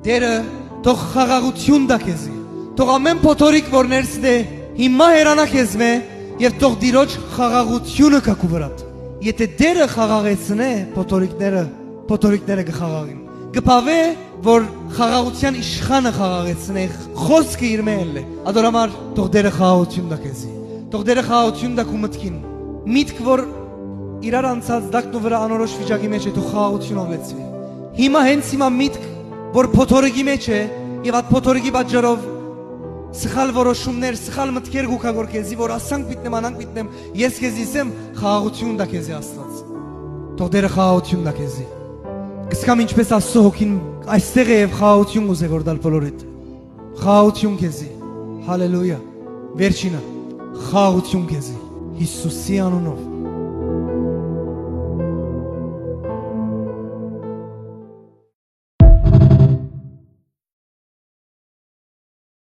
Դերը թող խաղաղություն տա քեզի, թող ամեն փոթորիկ որ ներսդ է հիմա հերանա քեզ մե եւ թող դիրոջ խաղաղությունը կա քու վրատ։ Եթե դերը խաղաղեցնե փոթորիկները կխաղաղին։ Գպավե որ խաղաղության իշխանը խաղաղեցնե խոսքը իր մել է։ Ադորամար թող դերը խաղաղություն տա քեզի, թող դերը խաղաղություն տա քու մտքին։ Միտք որ իրար անցած դակնու վրա անորոշ վիճակի մեջ է թող խաղաղություն ողեցվի։ Հիմա հենց հիմա միտք որ փոթորիկի մեջ է եւ այդ փոթորիկի պատճառով սխալ որոշումներ, սխալ մտքեր գուքագոր քեզի որ ասանք պիտնեմ, անանք պիտնեմ, ես քեզ իսեմ խաղաղություն տա քեզի Աստված։ Թող դերը խաղաղություն տա քեզի։ Կսկամ ինչպես Աստծո հոգին այստեղ է եւ խաղաղություն ուզե որ դալ բոլորիդ։ Խաղաղություն քեզի։ Հալելույա։ Վերջինը խաղաղություն քեզի Հիսուսի անունով։